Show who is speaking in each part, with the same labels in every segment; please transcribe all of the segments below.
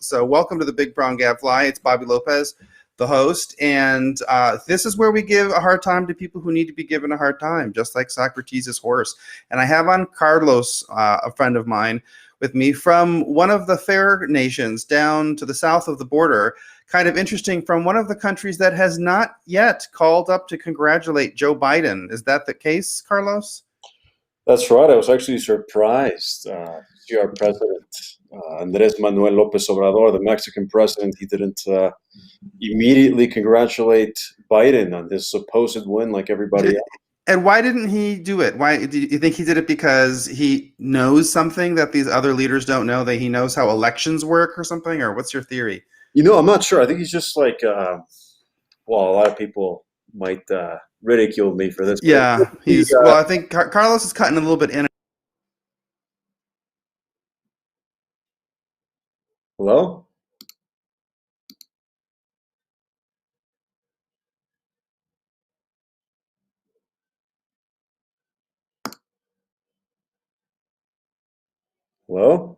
Speaker 1: So welcome to the Big Brown Gadfly. It's Bobby Lopez, the host, and this is where we give a hard time to people who need to be given a hard time, just like Socrates' horse. And I have on Carlos, a friend of mine, with me from one of the fair nations down to the south of the border. Kind of interesting, from one of the countries that has not yet called up to congratulate Joe Biden. Is that the case, Carlos?
Speaker 2: That's right. I was actually surprised to see our president, Andrés Manuel Lopez Obrador, the Mexican president. He didn't immediately congratulate Biden on his supposed win like everybody else.
Speaker 1: And why didn't he do it? Why do you think he did it? Because he knows something that these other leaders don't know, that he knows how elections work or something? Or what's your theory?
Speaker 2: I'm not sure. I think he's just like, a lot of people might ridicule me for this.
Speaker 1: Yeah, well, I think Carlos is cutting a little bit in.
Speaker 2: Hello? Hello?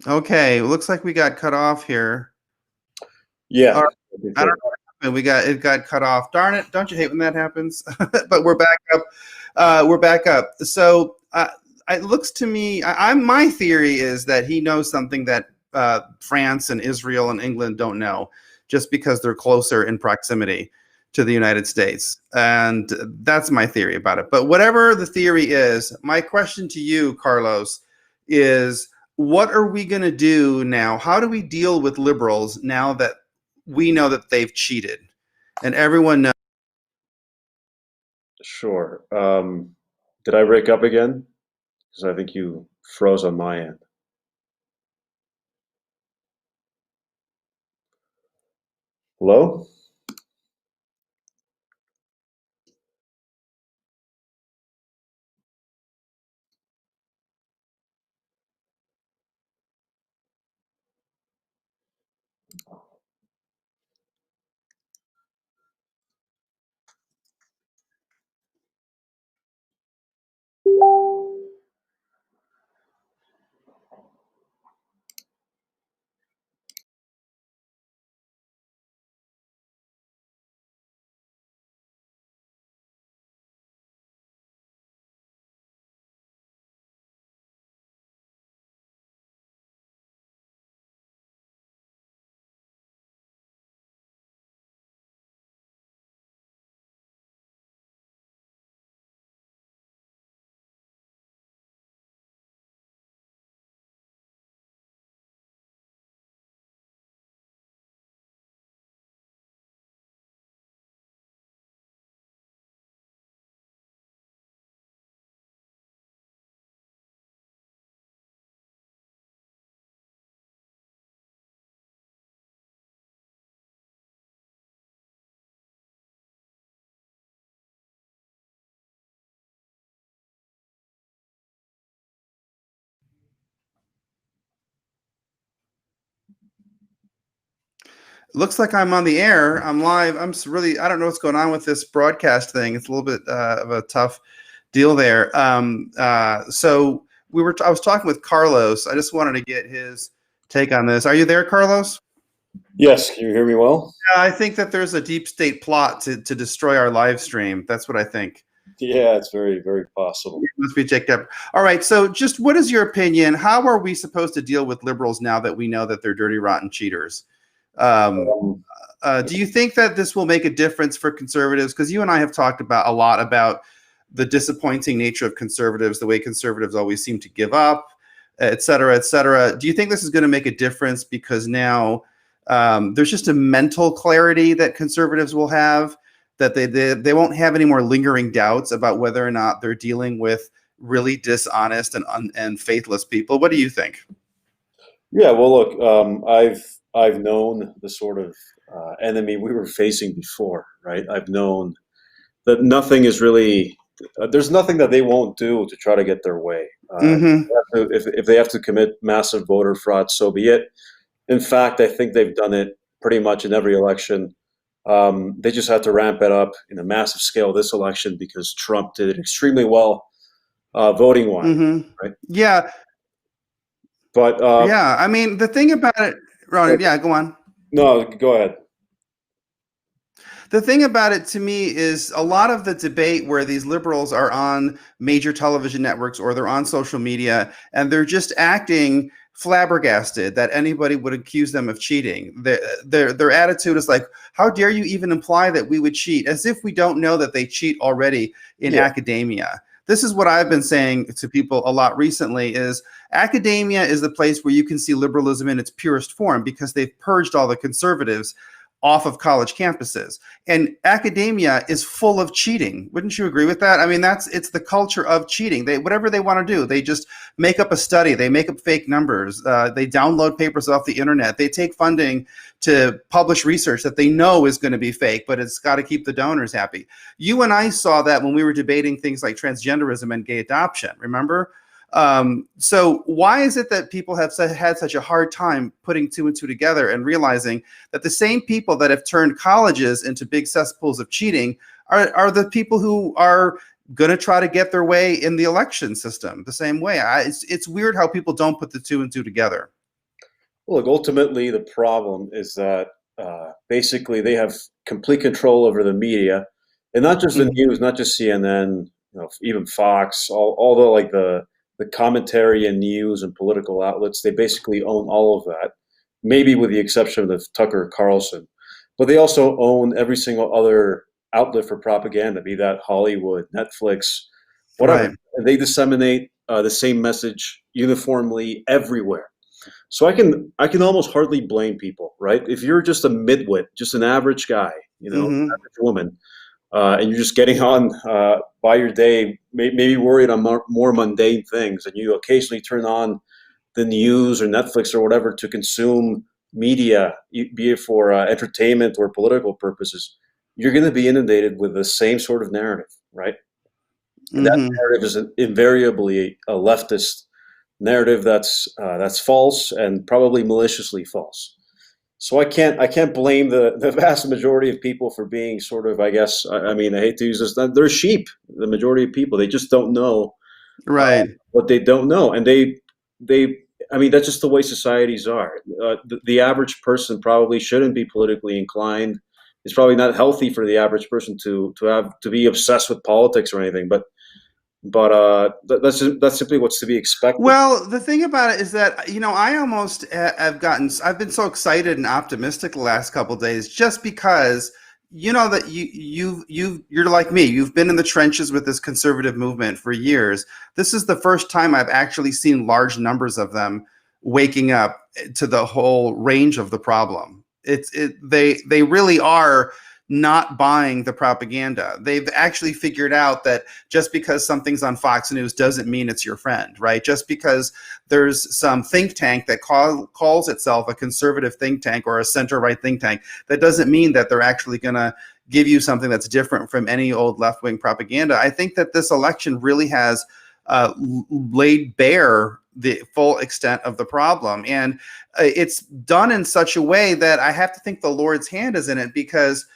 Speaker 1: Okay, it looks like we got cut off here.
Speaker 2: Yeah.
Speaker 1: I don't know what happened. It got cut off. Darn it! Don't you hate when that happens? But we're back up. We're back up. So it looks to me, my theory is that he knows something that France and Israel and England don't know, just because they're closer in proximity to the United States. And that's my theory about it. But whatever the theory is, my question to you, Carlos, is what are we going to do now? How do we deal with liberals now that we know that they've cheated and everyone knows?
Speaker 2: Sure. Did I break up again? Because I think you froze on my end. Hello?
Speaker 1: Looks like I'm on the air. I'm live. I don't know what's going on with this broadcast thing. It's a little bit of a tough deal there. So I was talking with Carlos. I just wanted to get his take on this. Are you there, Carlos?
Speaker 2: Yes. Can you hear me well?
Speaker 1: I think that there's a deep state plot to destroy our live stream. That's what I think.
Speaker 2: Yeah, it's very, very possible.
Speaker 1: It must be Jake up. All right. So just what is your opinion? How are we supposed to deal with liberals now that we know that they're dirty, rotten cheaters? Do you think that this will make a difference for conservatives? Because you and I have talked about a lot about the disappointing nature of conservatives, the way conservatives always seem to give up, et cetera, et cetera. Do you think this is going to make a difference because now there's just a mental clarity that conservatives will have that they won't have any more lingering doubts about whether or not they're dealing with really dishonest and faithless people. What do you think?
Speaker 2: Yeah, well, look, I've known the sort of enemy we were facing before, right? I've known that nothing is really there's nothing that they won't do to try to get their way.
Speaker 1: Mm-hmm.
Speaker 2: If they have to commit massive voter fraud, so be it. In fact, I think they've done it pretty much in every election. They just had to ramp it up in a massive scale this election because Trump did it extremely well voting wise,
Speaker 1: Mm-hmm.
Speaker 2: right?
Speaker 1: Yeah.
Speaker 2: But
Speaker 1: Yeah. I mean, the thing about it, Ronan, yeah, go on.
Speaker 2: no, go ahead.
Speaker 1: The thing about it to me is a lot of the debate where these liberals are on major television networks or they're on social media and they're just acting flabbergasted that anybody would accuse them of cheating. Their attitude is like, how dare you even imply that we would cheat, as if we don't know that they cheat already in academia. This is what I've been saying to people a lot recently is academia is the place where you can see liberalism in its purest form because they've purged all the conservatives off of college campuses. And academia is full of cheating. Wouldn't you agree with that? I mean, it's the culture of cheating. Whatever they want to do, they just make up a study. They make up fake numbers. They download papers off the internet. They take funding to publish research that they know is going to be fake, but it's got to keep the donors happy. You and I saw that when we were debating things like transgenderism and gay adoption, remember? So why is it that people have had such a hard time putting two and two together and realizing that the same people that have turned colleges into big cesspools of cheating are the people who are going to try to get their way in the election system the same way? It's weird how people don't put the two and two together.
Speaker 2: Well, look, ultimately, the problem is that basically they have complete control over the media, and not just the news, not just CNN, even Fox, all the the commentary and news and political outlets. They basically own all of that, maybe with the exception of Tucker Carlson. But they also own every single other outlet for propaganda, be that Hollywood, Netflix, whatever.
Speaker 1: Right.
Speaker 2: And they disseminate the same message uniformly everywhere. So I can almost hardly blame people, right? If you're just a midwit, just an average guy, average woman, and you're just getting on by your day, maybe worried on more mundane things, and you occasionally turn on the news or Netflix or whatever to consume media, be it for entertainment or political purposes, you're going to be inundated with the same sort of narrative, right? And that narrative is invariably a leftist narrative that's false and probably maliciously false. So I can't blame the vast majority of people for being sort of, I guess, I mean, I hate to use this, they're sheep. The majority of people, they just don't know
Speaker 1: Right.
Speaker 2: what they don't know, and they I mean, that's just the way societies are. The average person probably shouldn't be politically inclined. It's probably not healthy for the average person to be obsessed with politics or anything. But that's simply what's to be expected.
Speaker 1: Well, the thing about it is that, I almost I've been so excited and optimistic the last couple of days just because that you're like me. You've been in the trenches with this conservative movement for years. This is the first time I've actually seen large numbers of them waking up to the whole range of the problem. They really are not buying the propaganda. They've actually figured out that just because something's on Fox News doesn't mean it's your friend, right? Just because there's some think tank that calls itself a conservative think tank or a center-right think tank, that doesn't mean that they're actually going to give you something that's different from any old left-wing propaganda. I think that this election really has laid bare the full extent of the problem. And it's done in such a way that I have to think the Lord's hand is in it, because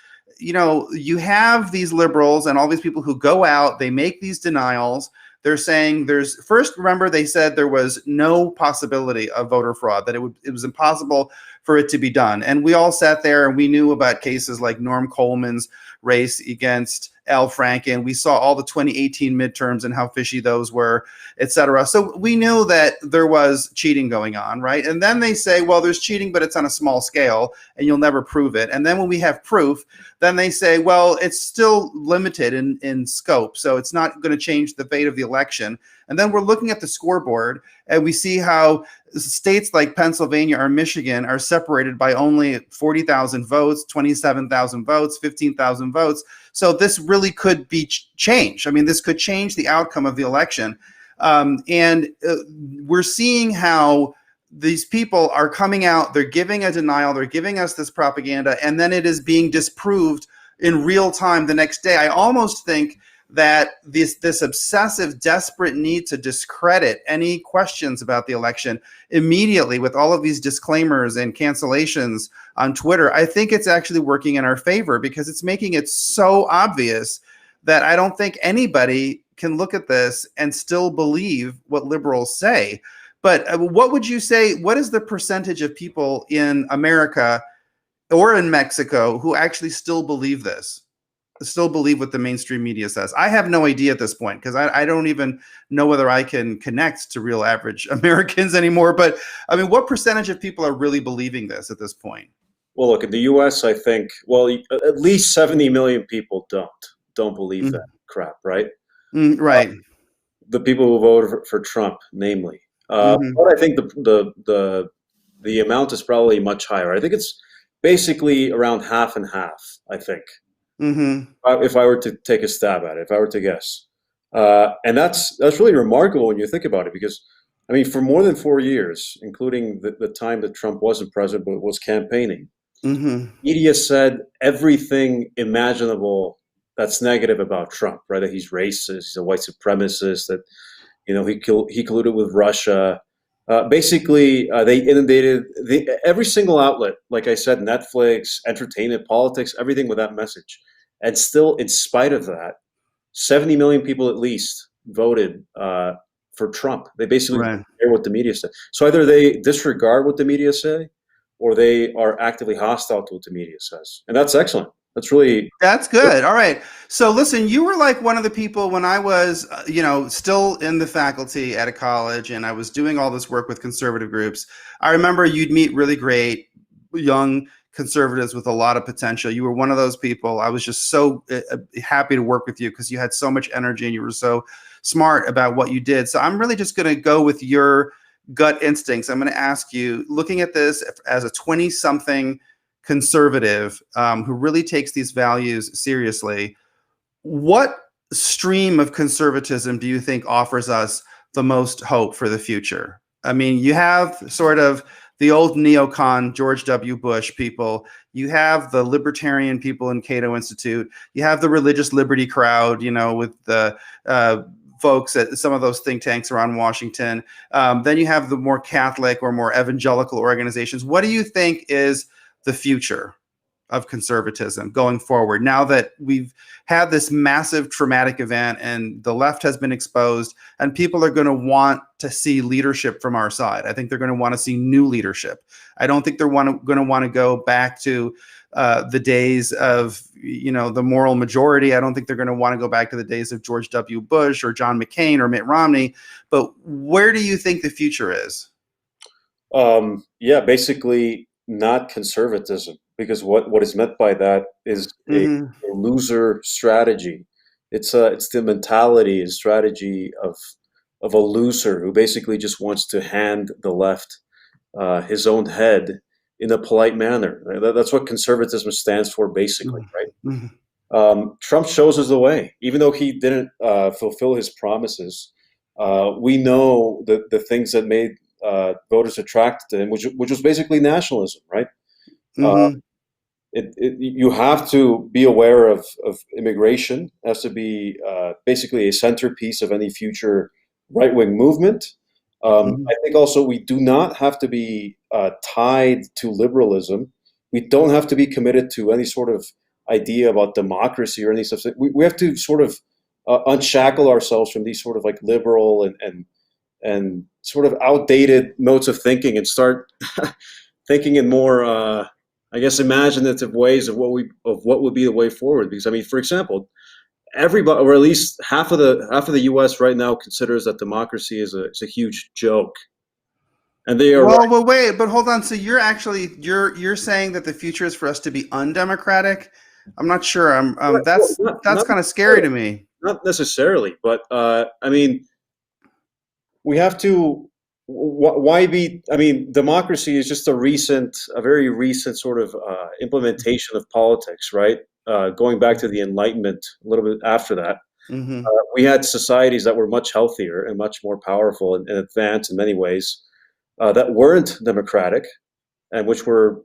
Speaker 1: you have these liberals and all these people who go out, they make these denials. They're saying remember, they said there was no possibility of voter fraud, that it was impossible for it to be done. And we all sat there and we knew about cases like Norm Coleman's race against Al Franken. We saw all the 2018 midterms and how fishy those were, et cetera. So we knew that there was cheating going on, right? And then they say, well, there's cheating, but it's on a small scale and you'll never prove it. And then when we have proof, then they say, well, it's still limited in scope, so it's not going to change the fate of the election. And then we're looking at the scoreboard and we see how states like Pennsylvania or Michigan are separated by only 40,000 votes, 27,000 votes, 15,000 votes. So this really could be changed. I mean, this could change the outcome of the election. And we're seeing how these people are coming out, they're giving a denial, they're giving us this propaganda, and then it is being disproved in real time the next day. I almost think that this obsessive, desperate need to discredit any questions about the election immediately with all of these disclaimers and cancellations on Twitter, I think it's actually working in our favor, because it's making it so obvious that I don't think anybody can look at this and still believe what liberals say. But what would you say, what is the percentage of people in America or in Mexico who actually still believe this? Still believe what the mainstream media says? I have no idea at this point, because I don't even know whether I can connect to real average Americans anymore. But I mean, what percentage of people are really believing this at this point?
Speaker 2: Well, look, in the U.S., I think, well, at least 70 million people don't believe that crap, right?
Speaker 1: Right.
Speaker 2: The people who voted for Trump, namely.
Speaker 1: Mm-hmm.
Speaker 2: But I think the amount is probably much higher. I think it's basically around half and half, I think.
Speaker 1: Mm-hmm.
Speaker 2: If I were to take a stab at it, if I were to guess. And that's really remarkable when you think about it, because, I mean, for more than 4 years, including the time that Trump wasn't president but was campaigning,
Speaker 1: Mm-hmm.
Speaker 2: media said everything imaginable that's negative about Trump, right? That he's racist, he's a white supremacist, that he colluded with Russia. Basically, they inundated every single outlet, like I said, Netflix, entertainment, politics, everything with that message. And still, in spite of that, 70 million people at least voted for Trump. They basically
Speaker 1: Right.
Speaker 2: don't care what the media said. So either they disregard what the media say, or they are actively hostile to what the media says. And that's excellent. That's really
Speaker 1: That's good. All right. So listen, you were like one of the people when I was, still in the faculty at a college, and I was doing all this work with conservative groups. I remember you'd meet really great young conservatives with a lot of potential. You were one of those people. I was just so happy to work with you, because you had so much energy and you were so smart about what you did. So I'm really just going to go with your gut instincts. I'm going to ask you, looking at this as a 20-something conservative who really takes these values seriously, what stream of conservatism do you think offers us the most hope for the future? I mean, you have sort of the old neocon George W. Bush people. You have the libertarian people in Cato Institute. You have the religious liberty crowd, with the folks at some of those think tanks around Washington. Then you have the more Catholic or more evangelical organizations. What do you think is the future of conservatism going forward, now that we've had this massive traumatic event and the left has been exposed, and people are going to want to see leadership from our side? I think they're going to want to see new leadership. I don't think they're going to want to go back to the days of the moral majority. I don't think they're going to want to go back to the days of George W. Bush or John McCain or Mitt Romney. But where do you think the future is?
Speaker 2: Yeah, basically not conservatism, because what is meant by that is a
Speaker 1: Mm-hmm.
Speaker 2: loser strategy. It's the mentality and strategy of a loser who basically just wants to hand the left his own head in a polite manner. That's what conservatism stands for, basically, right?
Speaker 1: Mm-hmm.
Speaker 2: Trump shows us the way, even though he didn't fulfill his promises. We know the things that made voters attracted to him, which was basically nationalism, right? Uh,
Speaker 1: Mm-hmm.
Speaker 2: you have to be aware of immigration. It has to be basically a centerpiece of any future right-wing movement.
Speaker 1: Mm-hmm.
Speaker 2: I think also we do not have to be tied to liberalism. We don't have to be committed to any sort of idea about democracy or any stuff. We have to sort of unshackle ourselves from these sort of like liberal and sort of outdated modes of thinking and start thinking in more, I guess, imaginative ways of what would be the way forward. Because I mean, for example, everybody, or at least half of the U.S. right now considers that democracy is a huge joke, and they are right.
Speaker 1: Well, wait, but hold on. So you're saying that the future is for us to be undemocratic? I'm not sure. That's
Speaker 2: Not
Speaker 1: kind of scary to me.
Speaker 2: not necessarily, but I mean, we have to. why be? I mean, democracy is just a very recent sort of implementation of politics, right? Going back to the Enlightenment, a little bit after that,
Speaker 1: Mm-hmm.
Speaker 2: we had societies that were much healthier and much more powerful and advanced in many ways, that weren't democratic and which were,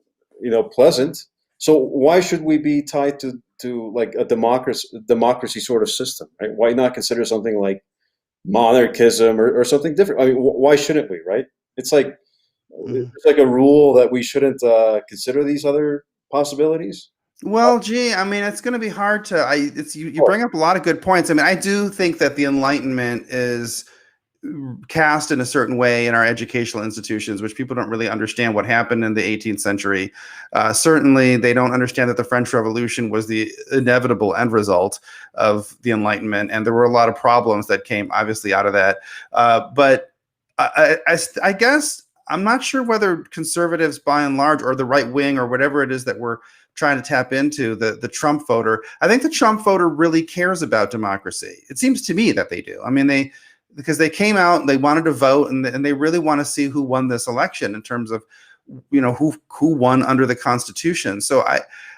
Speaker 2: pleasant. So why should we be tied to like a democracy sort of system, right? Why not consider something like monarchism or something different? I mean, why shouldn't we, right? It's like
Speaker 1: Mm-hmm.
Speaker 2: it's like a rule that we shouldn't consider these other possibilities.
Speaker 1: Well, gee, I mean, it's going to be hard to. You
Speaker 2: Sure.
Speaker 1: bring up a lot of good points. I mean, I do think that the Enlightenment is cast in a certain way in our educational institutions, which people don't really understand what happened in the 18th century. Certainly, they don't understand that the French Revolution was the inevitable end result of the Enlightenment, and there were a lot of problems that came obviously out of that. But I guess I'm not sure whether conservatives, by and large, or the right wing, or whatever it is that we're trying to tap into, the Trump voter. I think the Trump voter really cares about democracy. It seems to me that they do. I mean, because they came out and they wanted to vote, and they really want to see who won this election in terms of who won under the Constitution. So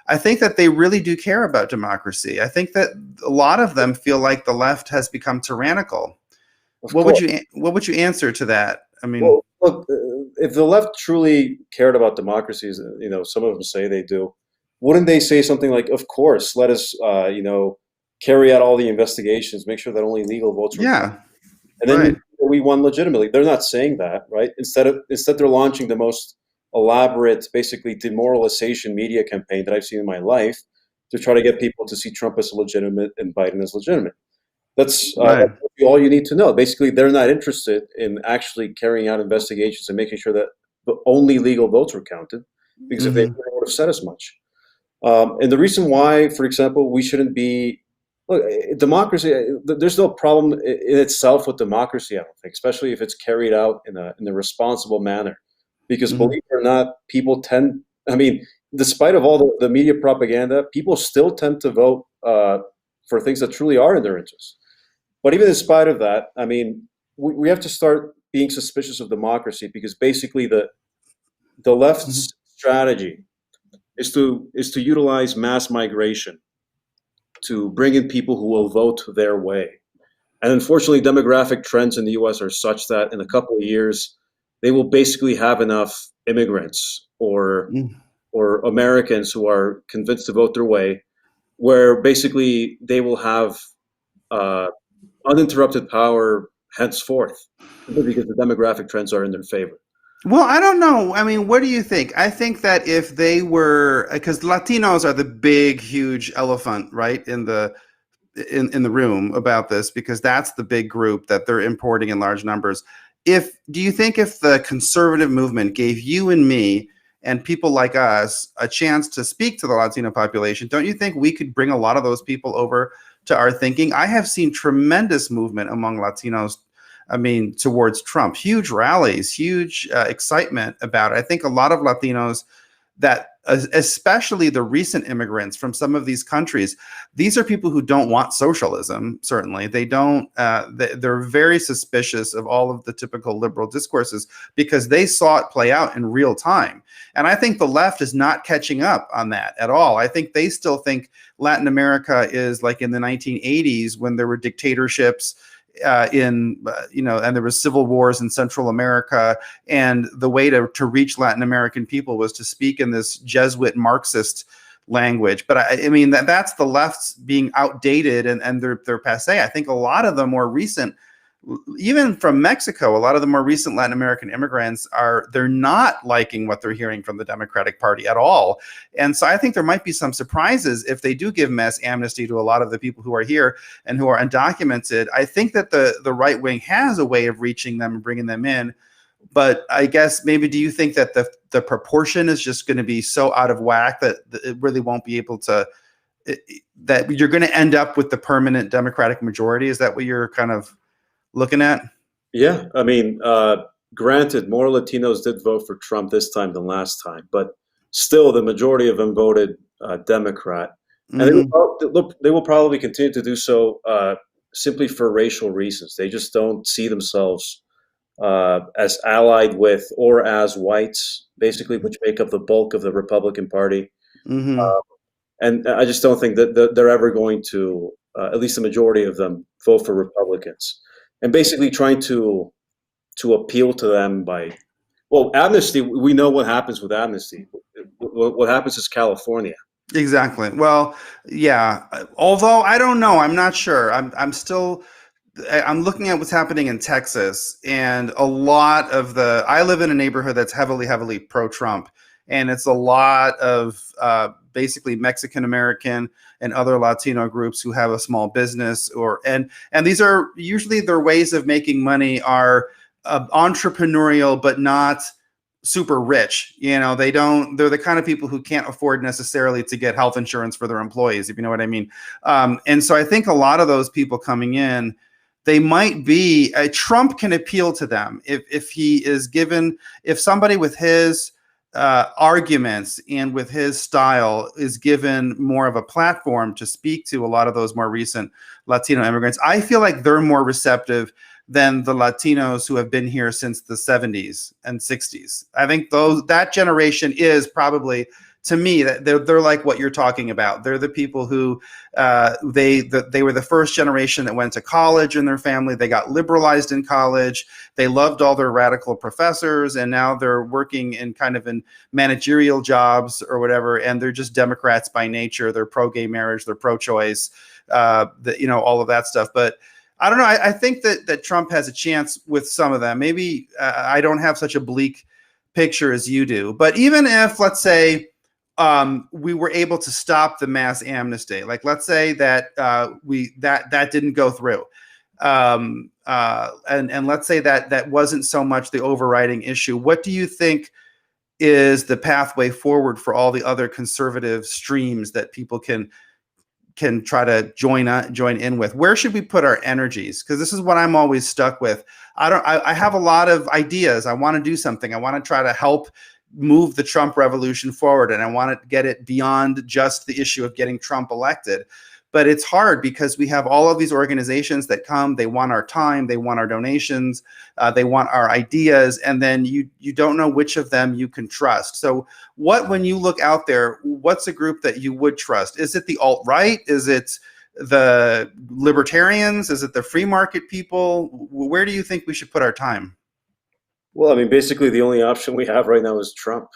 Speaker 1: I think that they really do care about democracy. I think that a lot of them feel like the left has become tyrannical.
Speaker 2: Of
Speaker 1: What would
Speaker 2: course.
Speaker 1: you answer to that? I mean,
Speaker 2: Well, look, if the left truly cared about democracies, some of them say they do, wouldn't they say something like, "Of course, let us, carry out all the investigations, make sure that only legal votes were counted,
Speaker 1: yeah,
Speaker 2: and then
Speaker 1: right.
Speaker 2: we won legitimately." They're not saying that, right? Instead, they're launching the most elaborate, basically demoralization media campaign that I've seen in my life to try to get people to see Trump as legitimate and Biden as legitimate.
Speaker 1: Right.
Speaker 2: That's all you need to know. Basically, they're not interested in actually carrying out investigations and making sure that the only legal votes were counted, because if they
Speaker 1: Hmm.
Speaker 2: were, they would have said as much. And the reason why, for example, we shouldn't be look democracy. There's no problem in itself with democracy. I don't think, especially if it's carried out in a responsible manner, because
Speaker 1: Hmm.
Speaker 2: believe it or not, people tend. I mean, despite of all the media propaganda, people still tend to vote for things that truly are in their interest. But even in spite of that, I mean, we have to start being suspicious of democracy, because basically the
Speaker 1: Hmm.
Speaker 2: left's strategy is to utilize mass migration to bring in people who will vote their way. And unfortunately, demographic trends in the U.S. are such that in a couple of years, they will basically have enough immigrants or Americans who are convinced to vote their way, where basically they will have uh, uninterrupted power henceforth, simply because the demographic trends are in their favor.
Speaker 1: Well, I don't know. I mean, what do you think? I think that if they were, because Latinos are the big, huge elephant, right, in the room about this, because that's the big group that they're importing in large numbers. If do you think if the conservative movement gave you and me and people like us a chance to speak to the Latino population, don't you think we could bring a lot of those people over to our thinking? I have seen tremendous movement among Latinos. I mean, towards Trump, huge rallies, huge excitement about it. I think a lot of Latinos that especially the recent immigrants from some of these countries, these are people who don't want socialism. Certainly they don't. They're very suspicious of all of the typical liberal discourses because they saw it play out in real time. And I think the left is not catching up on that at all. I think they still think Latin America is like in the 1980s when there were dictatorships and there was civil wars in Central America, and the way to reach Latin American people was to speak in this Jesuit Marxist language. But I mean that's the left's being outdated and they're passe. I think a lot of the more recent, even from Mexico, a lot of the more recent Latin American immigrants they're not liking what they're hearing from the Democratic Party at all. And so I think there might be some surprises if they do give mass amnesty to a lot of the people who are here and who are undocumented. I think that the right wing has a way of reaching them and bringing them in. But I guess maybe do you think that the proportion is just going to be so out of whack that it really won't be able to that you're going to end up with the permanent Democratic majority? Is that what you're kind of looking at?
Speaker 2: Yeah, I mean, granted, more Latinos did vote for Trump this time than last time, but still, the majority of them voted Democrat, and
Speaker 1: Hmm.
Speaker 2: they will probably continue to do so simply for racial reasons. They just don't see themselves as allied with or as whites, basically, which make up the bulk of the Republican Party.
Speaker 1: Mm-hmm.
Speaker 2: And I just don't think that they're ever going to, at least the majority of them, vote for Republicans. And basically trying to appeal to them by, well, amnesty, we know what happens with amnesty. What happens is California.
Speaker 1: Exactly. Well, yeah. Although I don't know, I'm not sure. I'm looking at what's happening in Texas, and a lot of I live in a neighborhood that's heavily pro-Trump, and it's a lot of basically Mexican American and other Latino groups who have a small business, and these are usually their ways of making money are entrepreneurial, but not super rich. They're the kind of people who can't afford necessarily to get health insurance for their employees, if you know what I mean. And so I think a lot of those people coming in, they might be Trump can appeal to them if somebody with his arguments and with his style is given more of a platform to speak to a lot of those more recent Latino immigrants. I feel like they're more receptive than the Latinos who have been here since the 70s and 60s. I think that generation is probably, to me, that they're like what you're talking about. They're the people who they were the first generation that went to college in their family. They got liberalized in college. They loved all their radical professors, and now they're working in managerial jobs or whatever. And they're just Democrats by nature. They're pro-gay marriage. They're pro-choice. All of that stuff. But I don't know. I think that Trump has a chance with some of them. Maybe I don't have such a bleak picture as you do. But even if, let's say, we were able to stop the mass amnesty, like let's say that that didn't go through, and let's say that wasn't so much the overriding issue. What do you think is the pathway forward for all the other conservative streams that people can try to join in with? Where should we put our energies? Because this is what I'm always stuck with. I have a lot of ideas. I want to do something. I want to try to help move the Trump revolution forward, and I want to get it beyond just the issue of getting Trump elected. But it's hard because we have all of these organizations that come, they want our time, they want our donations, they want our ideas, and then you don't know which of them you can trust. So when you look out there, what's a group that you would trust? Is it the alt-right? Is it the libertarians? Is it the free market people? Where do you think we should put our time?
Speaker 2: Well, I mean, basically the only option we have right now is Trump,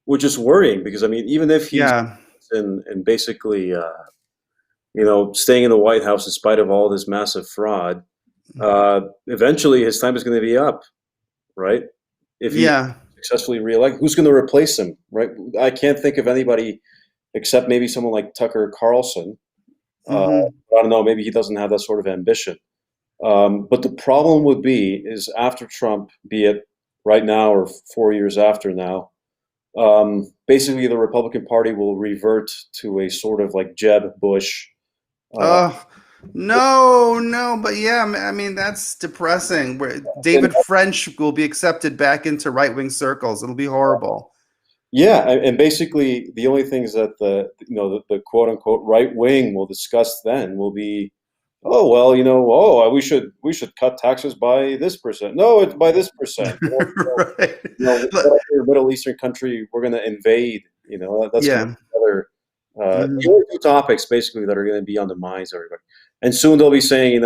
Speaker 2: which is worrying because, I mean, even if he's in basically, staying in the White House in spite of all this massive fraud, eventually his time is going to be up, right? If he successfully reelected, who's going to replace him, right? I can't think of anybody except maybe someone like Tucker Carlson. I don't know, maybe he doesn't have that sort of ambition. But the problem would be is after Trump, be it right now or 4 years after now, basically the Republican Party will revert to a sort of like Jeb Bush.
Speaker 1: No, but yeah, I mean, that's depressing. Where David French will be accepted back into right-wing circles. It'll be horrible.
Speaker 2: Yeah, and basically the only things that the quote unquote right wing will discuss then will be, oh well, we should cut taxes by this percent. No, it's by this percent.
Speaker 1: Right.
Speaker 2: A Middle Eastern country we're going to invade. That's gonna be another. The only two topics basically that are going to be on the minds of everybody. And soon they'll be saying,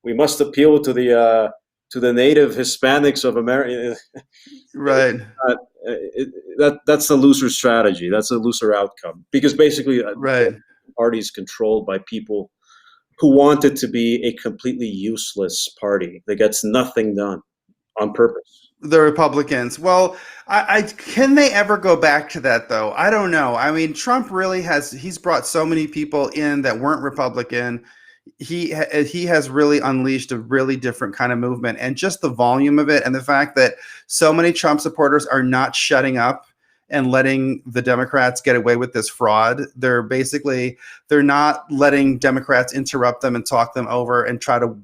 Speaker 2: we must appeal to the native Hispanics of America.
Speaker 1: Right.
Speaker 2: That's the loser strategy. That's a loser outcome because basically, the party is controlled by people who want it to be a completely useless party that gets nothing done on purpose.
Speaker 1: The Republicans. Well, can they ever go back to that though? I don't know. I mean, Trump really he's brought so many people in that weren't Republican. He has really unleashed a really different kind of movement, and just the volume of it and the fact that so many Trump supporters are not shutting up and letting the Democrats get away with this fraud. They're not letting Democrats interrupt them and talk them over and try to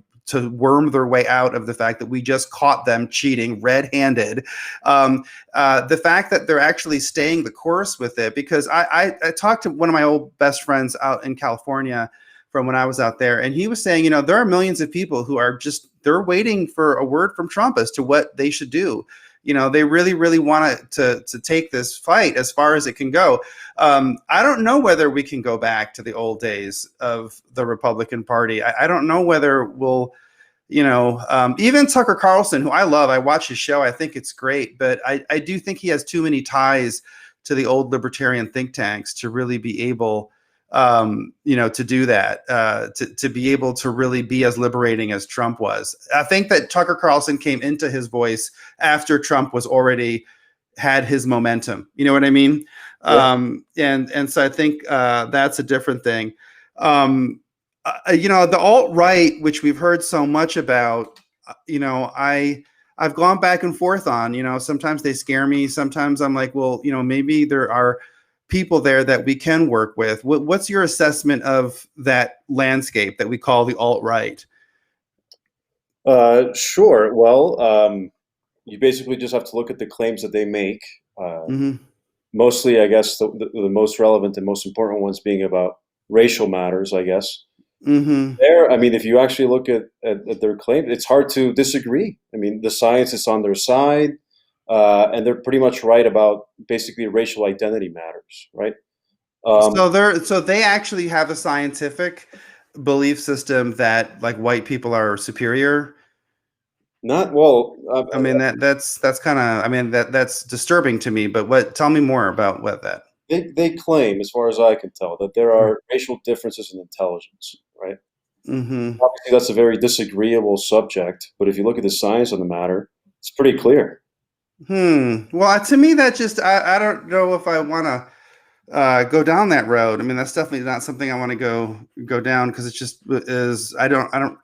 Speaker 1: worm their way out of the fact that we just caught them cheating red-handed. The fact that they're actually staying the course with it, because I talked to one of my old best friends out in California from when I was out there. And he was saying, there are millions of people who are they're waiting for a word from Trump as to what they should do. They really, really want to take this fight as far as it can go. I don't know whether we can go back to the old days of the Republican Party. I don't know whether we'll, even Tucker Carlson, who I love, I watch his show. I think it's great, but I do think he has too many ties to the old libertarian think tanks to really be able, to do that, to be able to really be as liberating as Trump was. I think that Tucker Carlson came into his voice after Trump was already had his momentum. You know what I mean?
Speaker 2: Yeah.
Speaker 1: And so I think that's a different thing. The alt-right, which we've heard so much about, I've gone back and forth on, sometimes they scare me. Sometimes I'm like, well, maybe there are people there that we can work with. What's your assessment of that landscape that we call the alt-right?
Speaker 2: Sure. Well, you basically just have to look at the claims that they make.
Speaker 1: Mm-hmm.
Speaker 2: Mostly, I guess, the most relevant and most important ones being about racial matters, I guess.
Speaker 1: Mm-hmm.
Speaker 2: There, I mean, if you actually look at their claim, it's hard to disagree. I mean, the science is on their side, and they're pretty much right about basically racial identity matters, right?
Speaker 1: So they actually have a scientific belief system that like white people are superior.
Speaker 2: Not well.
Speaker 1: I mean that's kind of that's disturbing to me. But tell me more about what that.
Speaker 2: They claim, as far as I can tell, that there are racial differences in intelligence, right?
Speaker 1: Mm-hmm.
Speaker 2: Obviously, that's a very disagreeable subject, but if you look at the science on the matter, it's pretty clear.
Speaker 1: Well, to me, that just I don't know if I want to go down that road. I mean, that's definitely not something I want to go down because it just is. I don't.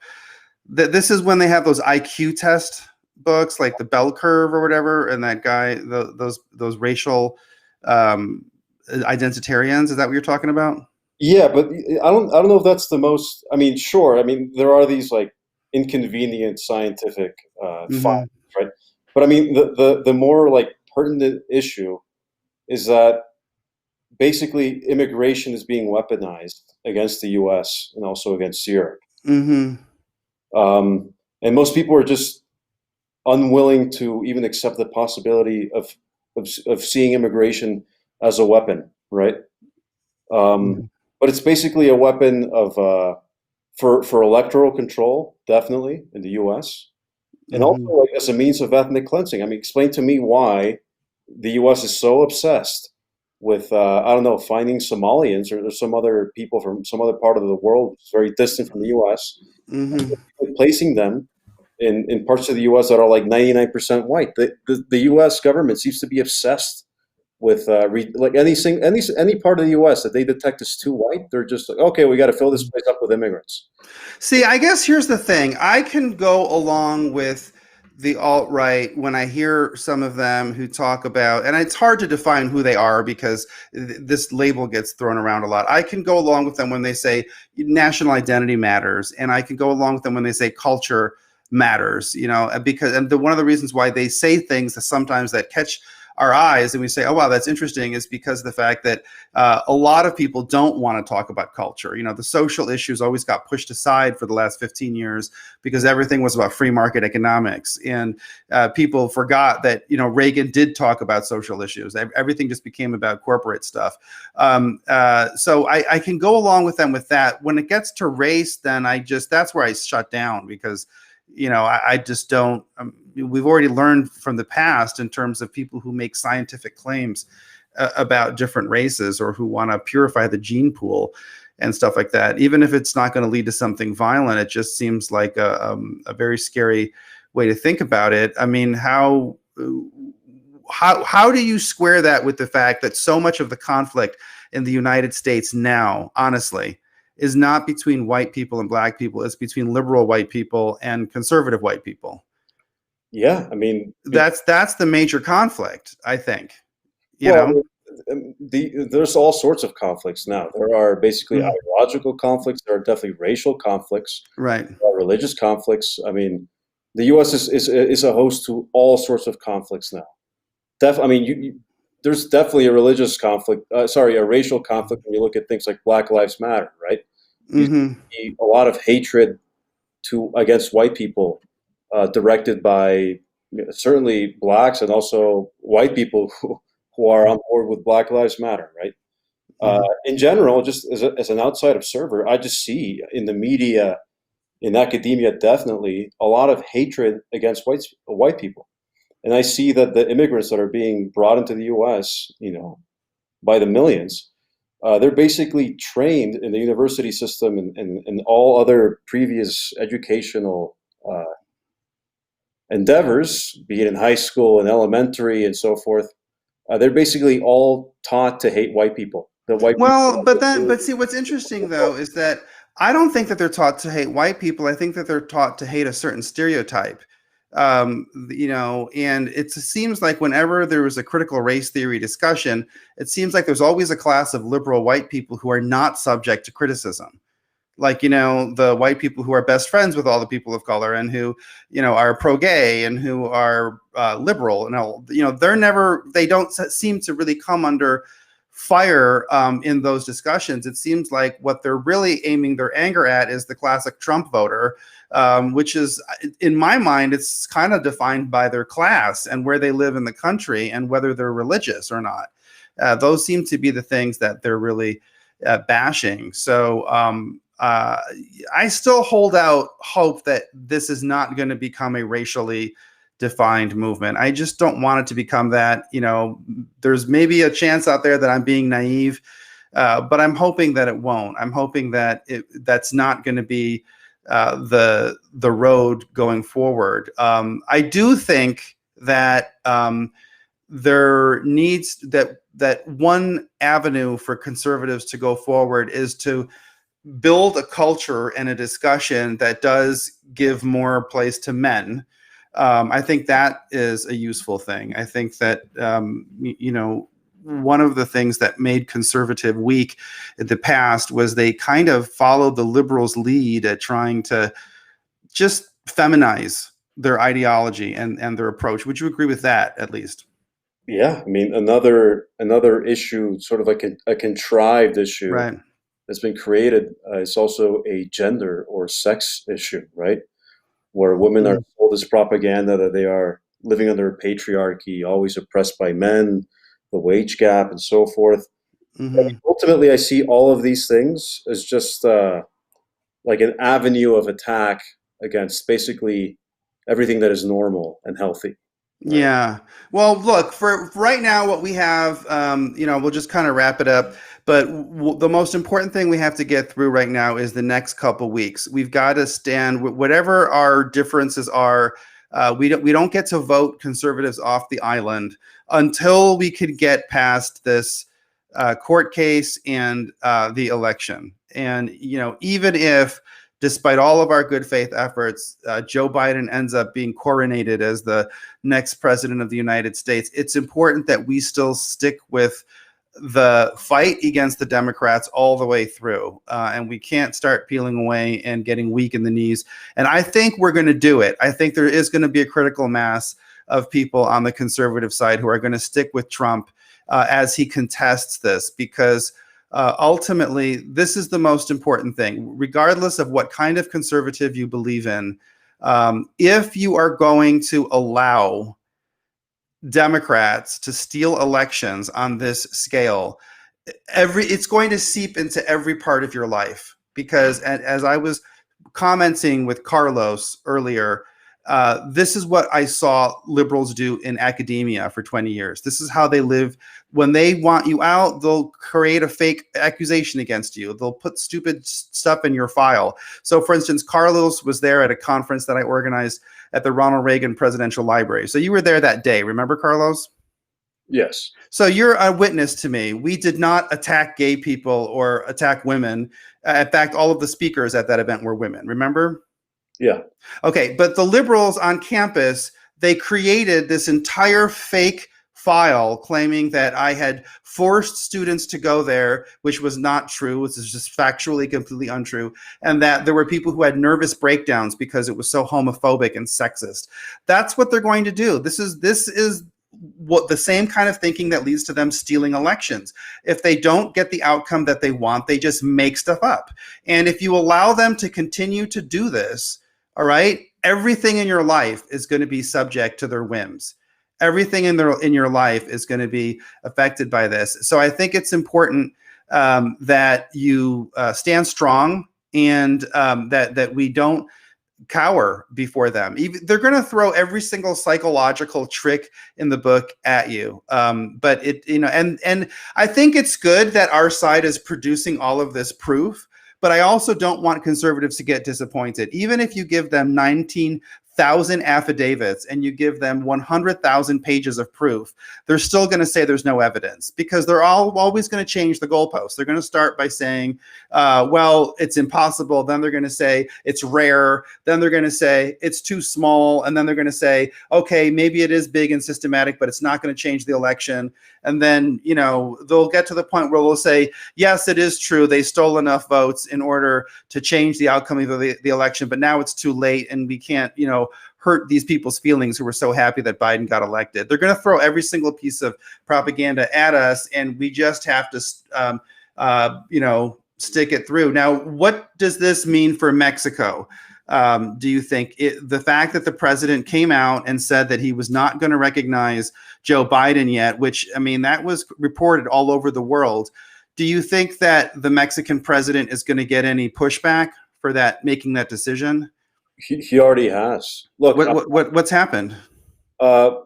Speaker 1: This is when they have those IQ test books, like the bell curve or whatever, and that guy, those racial identitarians. Is that what you're talking about?
Speaker 2: Yeah, but I don't know if that's the most. I mean, sure. I mean, there are these like inconvenient scientific
Speaker 1: Mm-hmm.
Speaker 2: findings, right? But I mean, the more like pertinent issue is that basically immigration is being weaponized against the U.S. and also against Europe.
Speaker 1: Mm-hmm.
Speaker 2: And most people are just unwilling to even accept the possibility of seeing immigration as a weapon, right? Um, but it's basically a weapon of for electoral control, definitely in the U.S., and also
Speaker 1: Mm-hmm.
Speaker 2: like, as a means of ethnic cleansing. I mean, explain to me why the U.S. is so obsessed with I don't know, finding Somalians or some other people from some other part of the world very distant from the U.S.
Speaker 1: Mm-hmm.
Speaker 2: and placing them in parts of the U.S. that are like 99% white. The U.S. government seems to be obsessed with like any part of the U.S. that they detect as too white. They're just like, okay, we got to fill this place up with immigrants.
Speaker 1: See, I guess here's the thing. I can go along with the alt-right when I hear some of them who talk about, and it's hard to define who they are because this label gets thrown around a lot. I can go along with them when they say national identity matters, and I can go along with them when they say culture matters, because one of the reasons why they say things that sometimes that catch our eyes and we say, oh, wow, that's interesting, is because of the fact that a lot of people don't want to talk about culture. The social issues always got pushed aside for the last 15 years because everything was about free market economics. And people forgot that, Reagan did talk about social issues. Everything just became about corporate stuff. So I can go along with them with that. When it gets to race, then that's where I shut down because I just don't. We've already learned from the past in terms of people who make scientific claims about different races or who want to purify the gene pool and stuff like that. Even if it's not going to lead to something violent, it just seems like a very scary way to think about it. I mean, how do you square that with the fact that so much of the conflict in the United States now, honestly, is not between white people and black people. It's between liberal white people and conservative white people.
Speaker 2: Yeah, I mean,
Speaker 1: That's the major conflict, I think. You
Speaker 2: well,
Speaker 1: know?
Speaker 2: there's all sorts of conflicts now. There are basically
Speaker 1: Mm,
Speaker 2: ideological conflicts. There are definitely racial conflicts.
Speaker 1: right.
Speaker 2: There are religious conflicts. I mean, the U.S. is a host to all sorts of conflicts now. I mean, there's definitely a religious conflict. Sorry, a racial conflict when you look at things like Black Lives Matter, right? You
Speaker 1: Mm-hmm.
Speaker 2: see a lot of hatred against white people, directed by certainly blacks and also white people who are on board with Black Lives Matter, right?
Speaker 1: Mm-hmm.
Speaker 2: In general, just as an outside observer, I just see in the media, in academia, definitely a lot of hatred against white people, and I see that the immigrants that are being brought into the U.S., by the millions, they're basically trained in the university system and all other previous educational endeavors, be it in high school and elementary and so forth. They're basically all taught to hate white people. The white people.
Speaker 1: Well, but see, what's interesting though is that I don't think that they're taught to hate white people. I think that they're taught to hate a certain stereotype. And it seems like whenever there was a critical race theory discussion, it seems like there's always a class of liberal white people who are not subject to criticism. Like, the white people who are best friends with all the people of color and who, are pro-gay and who are liberal and all, they don't seem to really come under fire in those discussions. It seems like what they're really aiming their anger at is the classic Trump voter, which is, in my mind, it's kind of defined by their class and where they live in the country and whether they're religious or not. Those seem to be the things that they're really bashing. So I still hold out hope that this is not going to become a racially defined movement. I just don't want it to become that. There's maybe a chance out there that I'm being naive, but I'm hoping that it won't. I'm hoping that that's not going to be the road going forward. I do think that there needs that one avenue for conservatives to go forward is to build a culture and a discussion that does give more place to men. I think that is a useful thing. I think that, one of the things that made conservative weak in the past was they kind of followed the liberals' lead at trying to just feminize their ideology and their approach. Would you agree with that, at least?
Speaker 2: Yeah, I mean, another issue, sort of like a contrived issue
Speaker 1: Right.
Speaker 2: that's been created, is also a gender or sex issue, right? Where women are
Speaker 1: Mm-hmm.
Speaker 2: told this propaganda that they are living under a patriarchy, always oppressed by men, the wage gap, and so forth. I mean,
Speaker 1: Mm-hmm.
Speaker 2: ultimately, I see all of these things as just like an avenue of attack against basically everything that is normal and healthy, right?
Speaker 1: Yeah. Well, look, for right now, what we have, we'll just kind of wrap it up. But the most important thing we have to get through right now is the next couple weeks. We've got to stand whatever our differences are. We don't get to vote conservatives off the island until we could get past this court case and the election. And even if, despite all of our good faith efforts, Joe Biden ends up being coronated as the next president of the United States, it's important that we still stick with the fight against the Democrats all the way through. And we can't start peeling away and getting weak in the knees. And I think we're going to do it. I think there is going to be a critical mass of people on the conservative side who are going to stick with Trump as he contests this, because ultimately, this is the most important thing, regardless of what kind of conservative you believe in. If you are going to allow Democrats to steal elections on this scale, it's going to seep into every part of your life. Because as I was commenting with Carlos earlier, this is what I saw liberals do in academia for 20 years. This is how they live. When they want you out, they'll create a fake accusation against you. They'll put stupid stuff in your file. So, for instance, Carlos was there at a conference that I organized at the Ronald Reagan Presidential Library. So you were there that day. Remember, Carlos?
Speaker 2: Yes.
Speaker 1: So you're a witness to me. We did not attack gay people or attack women. In fact, all of the speakers at that event were women. Remember?
Speaker 2: Yeah.
Speaker 1: Okay, but the liberals on campus, they created this entire fake file claiming that I had forced students to go there, which was not true, which is just factually completely untrue, and that there were people who had nervous breakdowns because it was so homophobic and sexist. That's what they're going to do. This is what the same kind of thinking that leads to them stealing elections. If they don't get the outcome that they want, they just make stuff up. And if you allow them to continue to do this, all right, everything in your life is going to be subject to their whims. Everything in your life is going to be affected by this. So I think it's important that you stand strong, and that we don't cower before them. They're going to throw every single psychological trick in the book at you. But and I think it's good that our side is producing all of this proof. But I also don't want conservatives to get disappointed. Even if you give them 19,000 affidavits and you give them 100,000 pages of proof, they're still going to say there's no evidence, because they're always going to change the goalposts. They're going to start by saying, well, it's impossible. Then they're going to say it's rare. Then they're going to say it's too small. And then they're going to say, okay, maybe it is big and systematic, but it's not going to change the election. And then, they'll get to the point where they'll say, yes, it is true. They stole enough votes in order to change the outcome of the election, but now it's too late and we can't, hurt these people's feelings who were so happy that Biden got elected. They're going to throw every single piece of propaganda at us, and we just have to, stick it through. Now, what does this mean for Mexico? Do you think the fact that the president came out and said that he was not going to recognize Joe Biden yet, which, that was reported all over the world. Do you think that the Mexican president is going to get any pushback for that, making that decision?
Speaker 2: He already has. Look,
Speaker 1: what's happened?
Speaker 2: To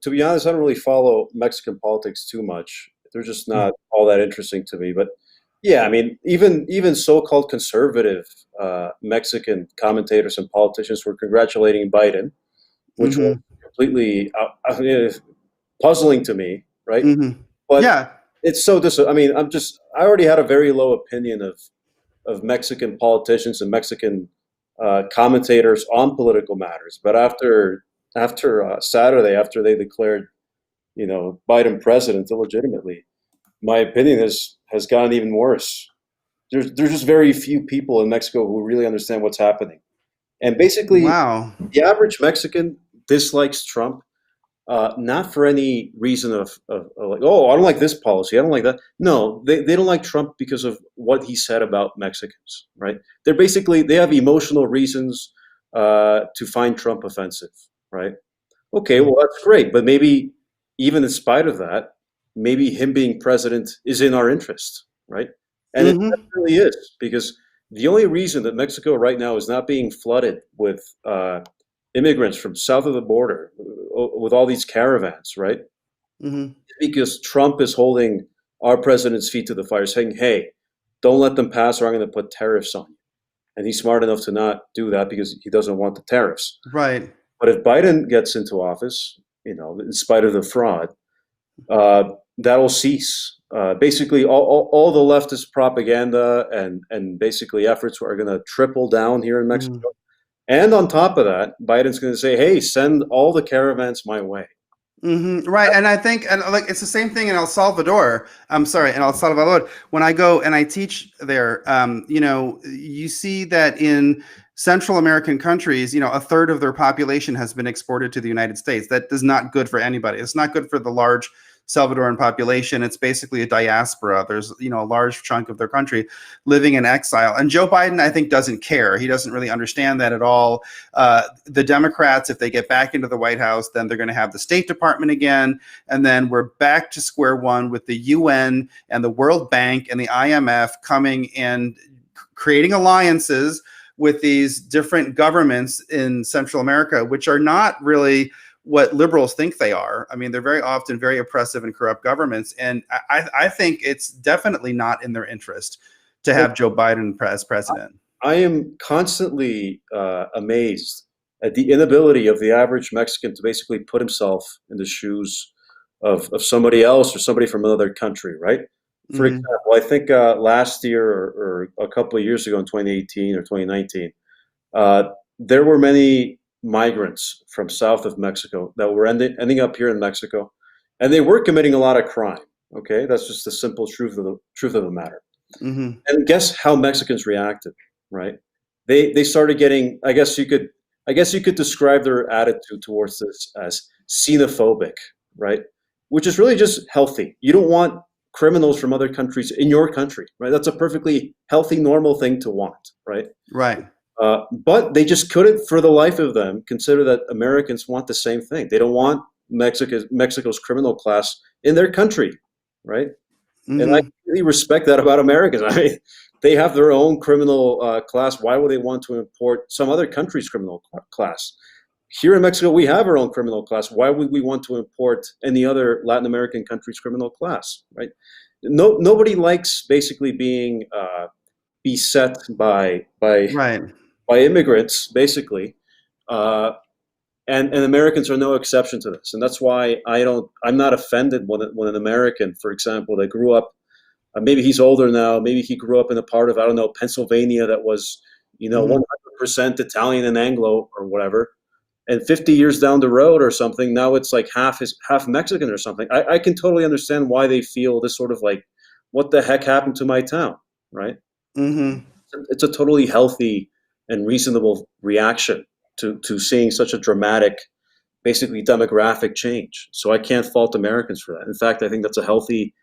Speaker 2: be honest, I don't really follow Mexican politics too much. They're just not all that interesting to me. But yeah, even so-called conservative Mexican commentators and politicians were congratulating Biden, which was completely puzzling to me, right? But
Speaker 1: yeah,
Speaker 2: it's so I already had a very low opinion of Mexican politicians and Mexican commentators on political matters. But after Saturday, after they declared, Biden president illegitimately, my opinion has gotten even worse. There's just very few people in Mexico who really understand what's happening. And basically,
Speaker 1: wow.
Speaker 2: The average Mexican dislikes Trump, not for any reason of like, oh, I don't like this policy, I don't like that. No, they don't like Trump because of what he said about Mexicans, right? They have emotional reasons to find Trump offensive, right? Okay, well, that's great. But maybe even in spite of that, maybe him being president is in our interest, right? And it really is, because the only reason that Mexico right now is not being flooded with immigrants from south of the border with all these caravans, right? Because Trump is holding our president's feet to the fire, saying, hey, don't let them pass or I'm going to put tariffs on you. And he's smart enough to not do that because he doesn't want the tariffs.
Speaker 1: Right.
Speaker 2: But if Biden gets into office, in spite of the fraud, that'll cease. Basically, all the leftist propaganda and basically efforts are going to triple down here in Mexico. And on top of that, Biden's going to say, hey, send all the caravans my way.
Speaker 1: Right. And I think, it's the same thing in El Salvador. In El Salvador, when I go and I teach there, you see that in Central American countries, a third of their population has been exported to the United States. That is not good for anybody. It's not good for the large Salvadoran population. It's basically a diaspora. There's, a large chunk of their country living in exile. And Joe Biden, I think, doesn't care. He doesn't really understand that at all. The Democrats, if they get back into the White House, then they're going to have the State Department again. And then we're back to square one with the UN and the World Bank and the IMF coming and creating alliances with these different governments in Central America, which are not really what liberals think they are. They're very often very oppressive and corrupt governments. And I think it's definitely not in their interest to have Joe Biden as president.
Speaker 2: I am constantly amazed at the inability of the average Mexican to basically put himself in the shoes of somebody else or somebody from another country, right? For example, I think last year or a couple of years ago in 2018 or 2019, there were many migrants from south of Mexico that were ending up here in Mexico, and they were committing a lot of crime. Okay, that's just the simple truth of the matter. And guess how Mexicans reacted, right? They started getting, I guess you could I guess you could describe their attitude towards this as xenophobic, right? Which is really just healthy. You don't want criminals from other countries in your country, right? That's a perfectly healthy, normal thing to want, right?
Speaker 1: Right.
Speaker 2: But they just couldn't, for the life of them, consider that Americans want the same thing. They don't want Mexico's criminal class in their country, right? And I
Speaker 1: Hmm.
Speaker 2: really respect that about Americans. I mean, they have their own criminal class. Why would they want to import some other country's criminal class? Here in Mexico, we have our own criminal class. Why would we want to import any other Latin American country's criminal class, right? Nobody likes basically being beset
Speaker 1: Right.
Speaker 2: by immigrants, basically, uh, and Americans are no exception to this. And that's why I'm not offended when an American, for example, that grew up, maybe he's older now, maybe he grew up in a part of, I don't know, Pennsylvania that was,
Speaker 1: Hmm.
Speaker 2: 100% Italian and Anglo or whatever. And 50 years down the road or something, now it's like half Mexican or something. I can totally understand why they feel this sort of like, what the heck happened to my town, right?
Speaker 1: Hmm.
Speaker 2: It's a totally healthy and reasonable reaction to seeing such a dramatic, basically demographic change. So I can't fault Americans for that. In fact, I think that's a healthy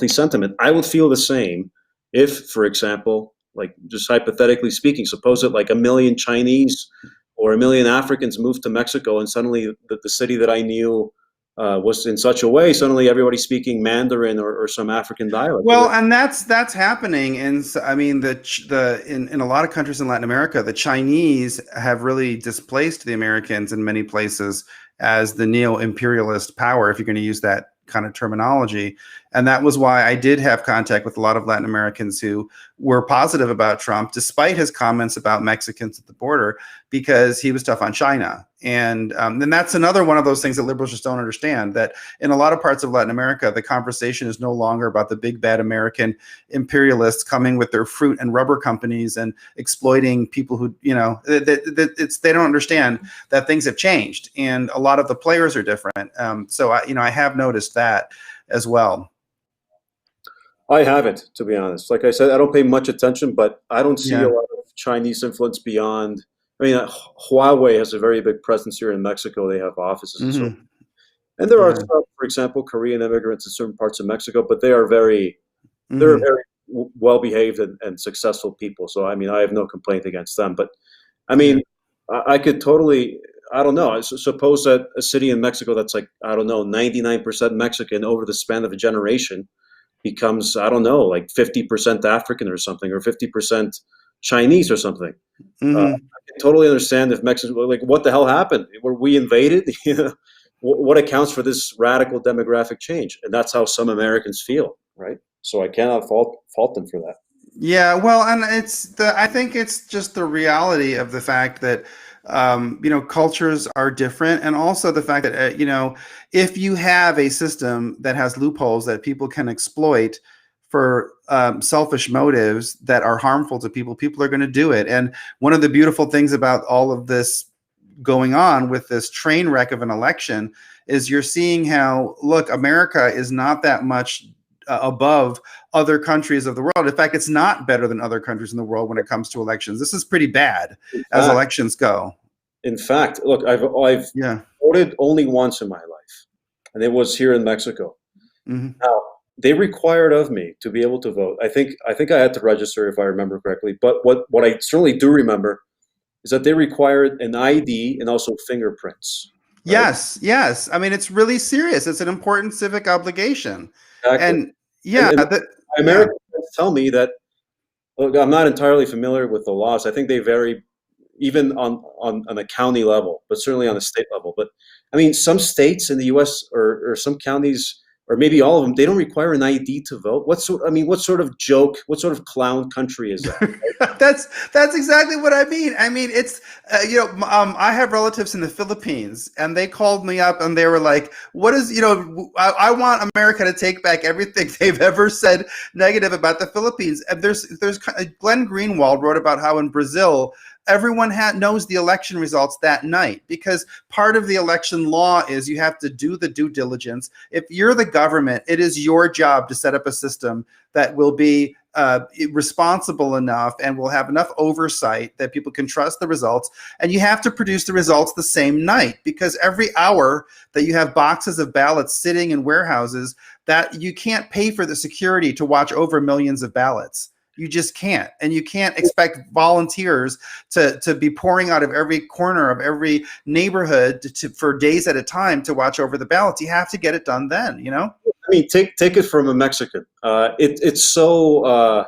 Speaker 2: sentiment. I would feel the same if, for example, like just hypothetically speaking, suppose that like a million Chinese or a million Africans moved to Mexico and suddenly the city that I knew was in such a way, suddenly everybody's speaking Mandarin or some African dialect.
Speaker 1: Well, and that's happening, and I mean the in a lot of countries in Latin America, the Chinese have really displaced the Americans in many places as the neo-imperialist power, if you're going to use that kind of terminology. And that was why I did have contact with a lot of Latin Americans who were positive about Trump, despite his comments about Mexicans at the border, because he was tough on China. And then that's another one of those things that liberals just don't understand, that in a lot of parts of Latin America, the conversation is no longer about the big bad American imperialists coming with their fruit and rubber companies and exploiting people who, they don't understand that things have changed and a lot of the players are different. So I have noticed that as well.
Speaker 2: I haven't, to be honest. Like I said, I don't pay much attention, but I don't see a
Speaker 1: Yeah.
Speaker 2: lot of Chinese influence beyond. I mean, Huawei has a very big presence here in Mexico. They have offices and so.
Speaker 1: Hmm.
Speaker 2: And there are
Speaker 1: Yeah.
Speaker 2: some, for example, Korean immigrants in certain parts of Mexico, but they're
Speaker 1: Hmm.
Speaker 2: very well behaved and successful people. So I mean, I have no complaint against them. But I
Speaker 1: Yeah.
Speaker 2: mean, I could totally. I don't know. Suppose that a city in Mexico that's like, I don't know, 99% Mexican over the span of a generation becomes, I don't know, like 50% African or something, or 50% Chinese or something.
Speaker 1: Hmm.
Speaker 2: I can totally understand if Mexicans were like, what the hell happened? Were we invaded? What accounts for this radical demographic change? And that's how some Americans feel, right? So I cannot fault them for that.
Speaker 1: Yeah, well, and I think it's just the reality of the fact that cultures are different, and also the fact that if you have a system that has loopholes that people can exploit for selfish motives that are harmful to people, people are going to do it. And one of the beautiful things about all of this going on with this train wreck of an election is you're seeing how, look, America is not that much above other countries of the world. In fact, it's not better than other countries in the world when it comes to elections. This is pretty bad
Speaker 2: In
Speaker 1: as
Speaker 2: fact,
Speaker 1: elections go.
Speaker 2: look, I've
Speaker 1: Yeah.
Speaker 2: voted only once in my life, and it was here in Mexico.
Speaker 1: Hmm.
Speaker 2: Now, they required of me to be able to vote. I think I had to register if I remember correctly. But what I certainly do remember is that they required an ID and also fingerprints, right?
Speaker 1: Yes, yes. I mean, it's really serious. It's an important civic obligation.
Speaker 2: Exactly.
Speaker 1: And
Speaker 2: And
Speaker 1: yeah,
Speaker 2: and
Speaker 1: yeah.
Speaker 2: American friends tell me that, look, I'm not entirely familiar with the laws. I think they vary even on a county level, but certainly on a state level. But I mean, some states in the U.S. or some counties, or maybe all of them, they don't require an ID to vote. What sort of joke, what sort of clown country is that?
Speaker 1: That's exactly what I mean. I mean, it's I have relatives in the Philippines, and they called me up, and they were like, "What is I want America to take back everything they've ever said negative about the Philippines." And there's Glenn Greenwald wrote about how in Brazil everyone knows the election results that night, because part of the election law is you have to do the due diligence. If you're the government, it is your job to set up a system that will be responsible enough and will have enough oversight that people can trust the results. And you have to produce the results the same night, because every hour that you have boxes of ballots sitting in warehouses, that you can't pay for the security to watch over millions of ballots. You just can't. And you can't expect volunteers to be pouring out of every corner of every neighborhood for days at a time to watch over the ballots. You have to get it done then, you know?
Speaker 2: I mean, take it from a Mexican. It's so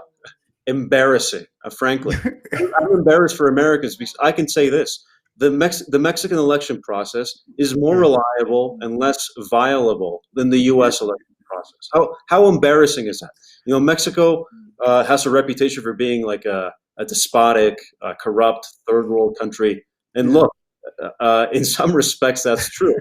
Speaker 2: embarrassing, frankly. I'm embarrassed for Americans because I can say this. The Mexican election process is more reliable and less violable than the U.S. election process. How embarrassing is that? You know, Mexico has a reputation for being like a despotic, corrupt third world country. And look, in some respects, that's true.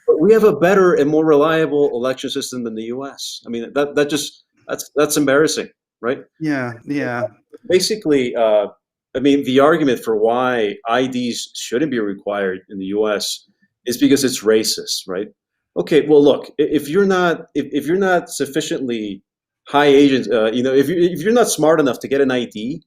Speaker 2: But we have a better and more reliable election system than the U.S. I mean, that's embarrassing, right?
Speaker 1: Yeah, yeah.
Speaker 2: Basically, I mean, the argument for why IDs shouldn't be required in the U.S. is because it's racist, right? Okay, well, look, if you're not sufficiently high agent, you know, if you're not smart enough to get an ID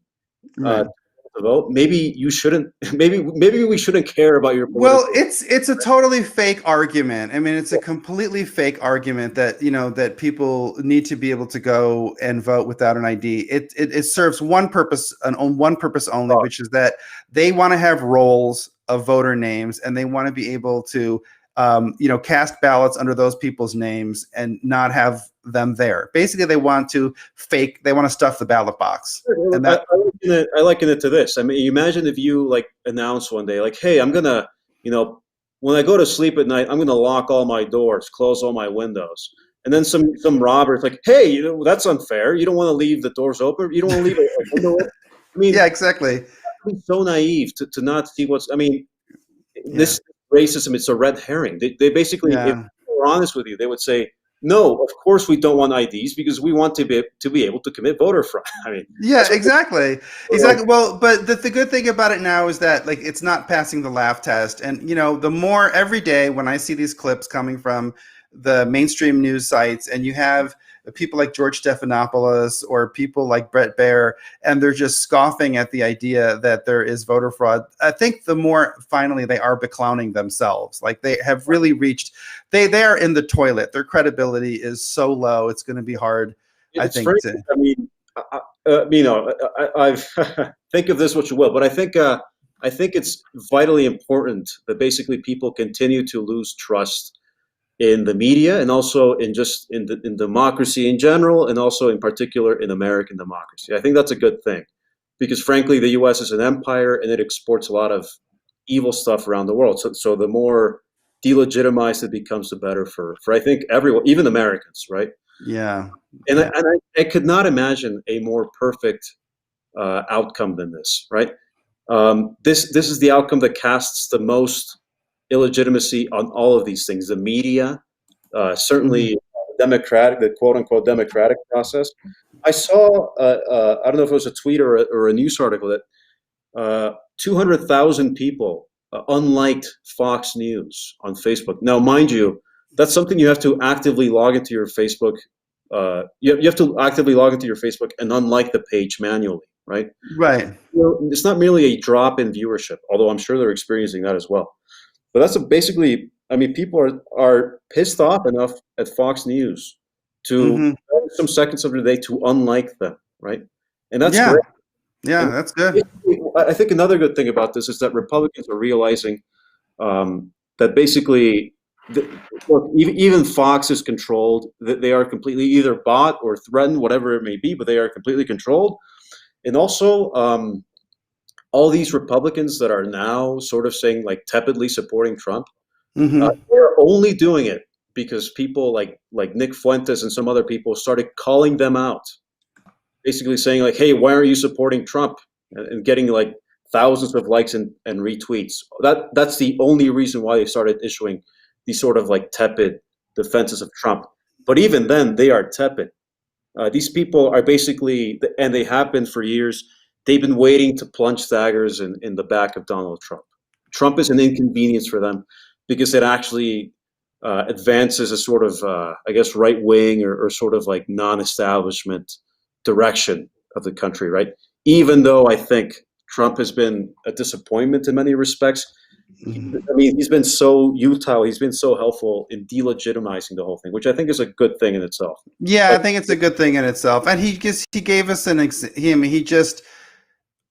Speaker 2: to vote, maybe you shouldn't. Maybe we shouldn't care about your.
Speaker 1: Well, it's a totally fake argument. I mean, it's a completely fake argument that, you know, that people need to be able to go and vote without an ID. It serves one purpose and on one purpose only, which is that they want to have rolls of voter names, and they want to be able to you know, cast ballots under those people's names and not have them there. Basically, they want to stuff the ballot box. And that
Speaker 2: I liken it to this. I mean, imagine if you like announce one day, like, hey, I'm gonna, you know, when I go to sleep at night, I'm gonna lock all my doors, close all my windows. And then some robber's like, hey, you know, that's unfair. You don't want to leave the doors open. You don't want to leave a window open. I mean,
Speaker 1: yeah, exactly.
Speaker 2: I'm so naive to not see what's. I mean, this racism, it's a red herring. They basically, if they were honest with you, they would say, no, of course we don't want IDs because we want to be able to commit voter fraud. I mean,
Speaker 1: yeah, exactly. Well, but the good thing about it now is that, like, it's not passing the laugh test. And, you know, the more every day when I see these clips coming from the mainstream news sites, and you have people like George Stephanopoulos or people like Brett Baer, and they're just scoffing at the idea that there is voter fraud, I think the more finally they are beclowning themselves. Like, they have really reached, they are in the toilet. Their credibility is so low. It's going to be hard, I think.
Speaker 2: I mean, you know, I've think of this what you will, but I think it's vitally important that basically people continue to lose trust in the media, and also in democracy in general, and also in particular in American democracy. I think that's a good thing, because frankly, the U.S. is an empire and it exports a lot of evil stuff around the world. So the more delegitimized it becomes, the better for I think everyone, even Americans, right?
Speaker 1: Yeah.
Speaker 2: And I could not imagine a more perfect outcome than this, right? This is the outcome that casts the most illegitimacy on all of these things. The media, certainly the quote unquote democratic process. I saw, I don't know if it was a tweet or a news article, that 200,000 people unliked Fox News on Facebook. Now, mind you, that's something you have to actively log into your Facebook. You have to actively log into your Facebook and unlike the page manually, right?
Speaker 1: Right.
Speaker 2: It's not merely a drop in viewership, although I'm sure they're experiencing that as well. But that's basically, I mean, people are pissed off enough at Fox News to some seconds of the day to unlike them, right? And that's great.
Speaker 1: Yeah, that's good.
Speaker 2: I think another good thing about this is that Republicans are realizing that basically, look, even Fox is controlled. That they are completely either bought or threatened, whatever it may be, but they are completely controlled. And also, all these Republicans that are now sort of saying, like, tepidly supporting Trump, they're only doing it because people like Nick Fuentes and some other people started calling them out, basically saying, like, hey, why aren't you supporting Trump? And getting like thousands of likes and retweets. That's the only reason why they started issuing these sort of like tepid defenses of Trump. But even then, they are tepid. These people are basically, and they have been for years, they've been waiting to plunge daggers in the back of Donald Trump. Trump is an inconvenience for them because it actually advances a sort of, I guess, right wing or sort of like non-establishment direction of the country, right? Even though I think Trump has been a disappointment in many respects. I mean, he's been so utile. He's been so helpful in delegitimizing the whole thing, which I think is a good thing in itself.
Speaker 1: Yeah, I
Speaker 2: But
Speaker 1: think it's a good thing in itself. And he gave us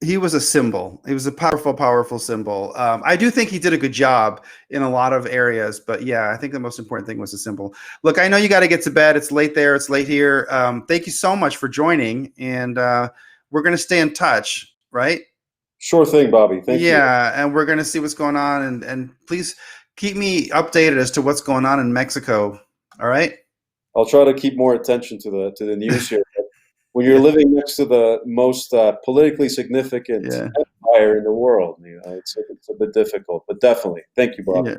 Speaker 1: he was a symbol. He was a powerful symbol. I do think he did a good job in a lot of areas, but yeah, I think the most important thing was a symbol. Look, I know you got to get to bed. It's late there. It's late here. Thank you so much for joining, and we're going to stay in touch, right?
Speaker 2: sure thing, Bobby. Thank you.
Speaker 1: Yeah, and we're going to see what's going on, and please keep me updated as to what's going on in Mexico. All right?
Speaker 2: I'll try to keep more attention to the news here. But when you're
Speaker 1: Yeah,
Speaker 2: living next to the most politically significant
Speaker 1: yeah,
Speaker 2: empire in the world, it's a bit difficult. But definitely, thank you, Bobby.
Speaker 1: yeah.